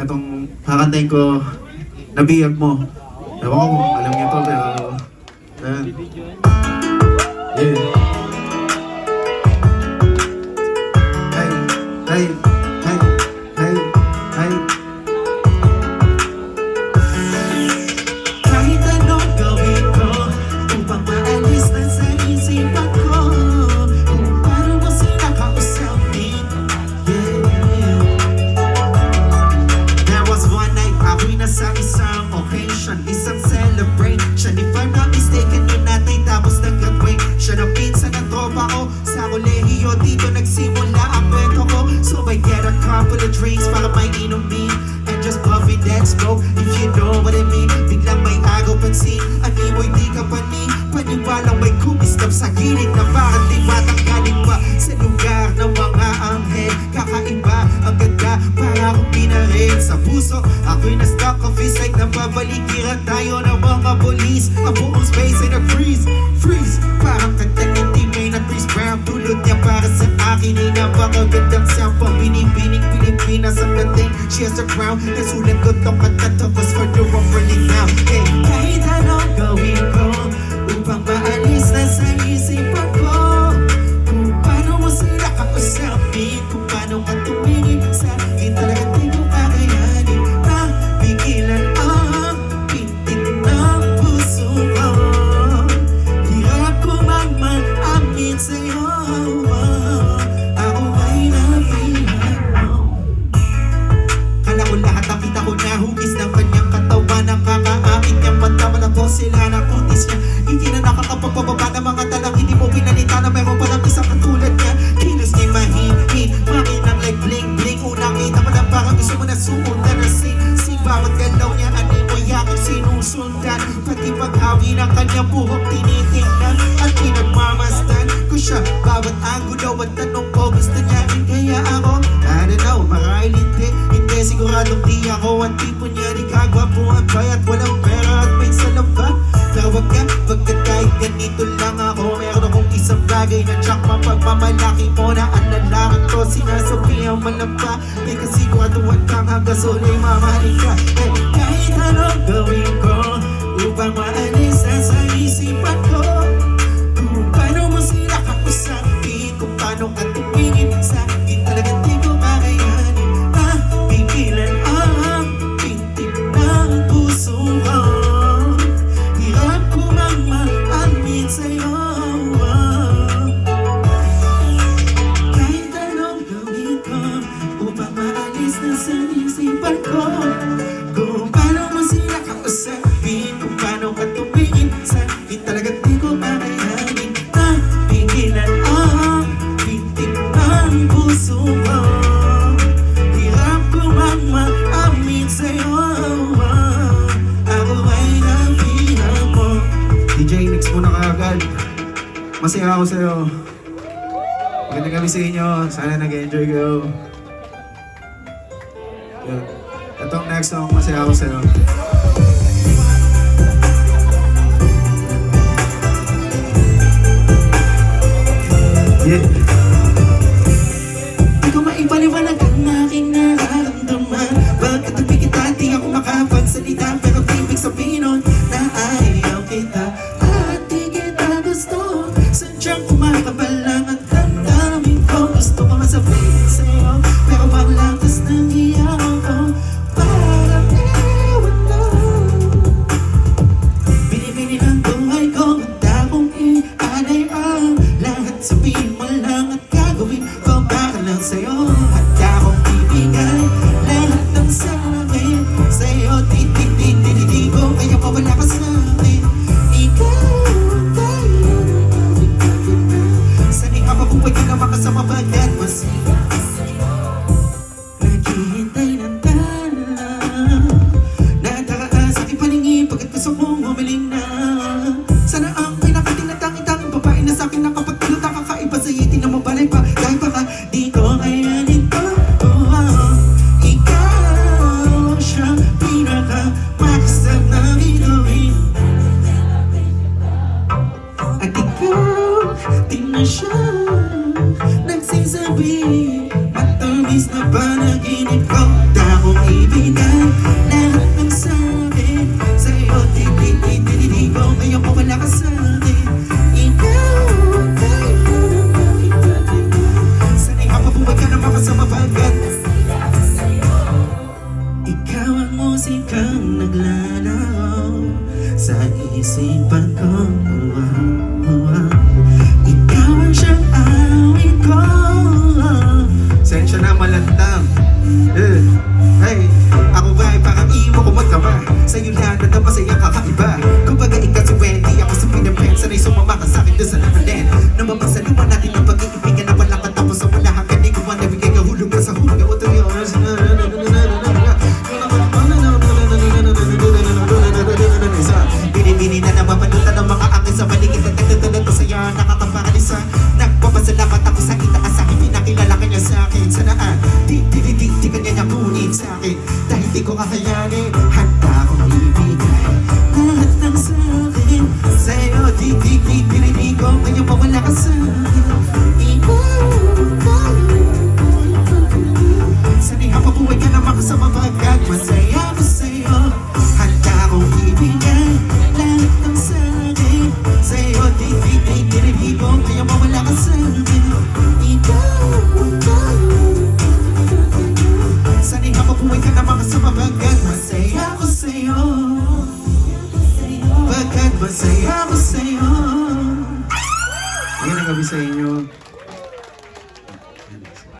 Itong kakantayin ko, Nabiyag Mo. Ewan ko kung alam niyo to, pero... Ayan. Yeah. Hey, hey, hey, hey, hey. Kahit anong gawin ko upang maalis na sa isipan ko, kung paano mo sila kausapin. Yeah. There was one night, ako'y nasa isang occasion, isang celebration. If I'm not mistaken, yun natin tapos nag-graduation. Ang pinsan ng tropa ko sa kolehiyo, dito nagsimula ang kwento ko. So I get a couple of drinks para may inumin and just puffy that smoke, if you know what I mean. Biglang may agaw pansin, animoy di ka paniwalang may kumistap sa gilid na parang di matanggalin pa sa lugar ng mga anghel. Kakaiba ang ganda, para akong pinarin sa puso. Ako'y na-stuck office like nababalikiran tayo ng mga polis. Ang buong space ay nag-freeze, freeze. Parang kanta ni Timay na Chris Brown. Tulad niya para sa akin ay napakagandang sample. Binibining Pilipinas ang dating, she has a crown. Nasulat ko tong kanta to cause for the one running now. Hey, kahit anong gawin ko upang maalis na sa isipan ko, kung paano mo sila kausapin, kung paano ka tumingin sa akin, talaga di ko kakayanin na pigilan ang pintig ng puso ko. Hirap ko mag-amin sa'yo, ako ay nabihag mo. Kala ko lahat nakita ko na hugis ng kanyang katawan, nakakaakit niyang mata, malabo sila ng kutis niya. Hindi na nakakapagpababa ng mga talang hindi mo pinalita na meron palang isang katulad niya. Kilos niya mahihin, makinang like bling bling. Unang kita mo lang parang gusto mo na suundan na sing. Bawat galaw niya animoy aking sinusundan, pati paghawi ng kanyang buhok tinitingnan at pinagmamasdan ko siya. Bawat angulo at tanong ko, gusto niya rin kaya ako? I don't know, marahil hindi siguradong di ako ang tipo niya. Di kagwapuhan ba at walang pera at may salaba. Pero wag ka, pagkat kahit ganito lang ako, meron akong isang bagay na tsak mapagmamalaki mo na ang lalaki ko. Sinasabi ang malamba, may kasiguraduhan kang hanggang ulo'y mamahalin ka. Eh, kahit anong gawin ko upang maalis na sa isipan ko, kung paano mo sila kausapin, kung paano ka tumingin sa akin, talagang di ko kakayanin na pigilan ang pintig ng puso ko. Hirap ko mag-amin sa'yo, kahit anong gawin ko upang maalis na sa isipan ko, kung paano mo sila kausapin, kung paano ka tumingin sa akin, talagang di ko kakayanin na pigilan ang pintig ng puso ko. Hirap ko mag-amin sa'yo, ako ay nabihag mo. DJ, next mo na kaagad. Masaya ako sa'yo. Magandang gabi sa inyo. Sana nag-enjoy kayo. Yun. Itong next song, masaya ako sa'yo. Yeah. Di ko maipaliwanag ang aking nararamdaman. Bakit tumigit kita, di ako makapagsalita, pero ibig sabihin nun na ayaw kita at di kita gusto. Sadyang kumakabal lang at damdamin ko. Gusto ko masabihin sa'yo, pero maglantas ng iyaw ko. Parang ewan lang, binibini ng buhay ko. Handa kong i-alay ang lahat. Sabihin mo lang at gagawin ko para lang sa'yo. Handa kong ibigay lahat ng sa akin sa'yo. isip kang naglalaro sa isipan ko. Ikaw ang siyang awit ko. Sensya na malantang. Hey, ako ba ay parang iwa ko magkama. Sa'yo lahat na masaya kakaiba. Kumbaga ikaw si Wendy, ako si Pinapen. Sanay sumama ka sa'kin doon sa labanan. Na mapagsaluan natin ang pag-iibigan na walang katapos. Sa wala hanggang di ko man nabigay ka hulog ka sa hulog. Ako to yun. Binibini na napapalutan ng mga akin sa baligid. At nagdadala to sa'yo, nakakapakalisa. Nagpapasalamat ako sa kita ka sa'kin. Pinakilala ka niya sa'kin. Sanaan, di ka niya nakunin sa'kin. Dahil di ko kakayanin, handa akong ibigay lahat ng sa'kin. Sa'yo, di ko kaya mawala ka sa'kin. Sanay hapabuhay ka naman kasama pagkat masaya ko sa'yo. Handa akong ibigay lahat ng sa'kin. Sa'yo, di ko kaya mawala ka sa'kin. Sanay hapabuhay ka naman kasama pagkat masaya ko sa'yo. Pagkat masaya ko sa'yo. Yan ang gabi sa inyo.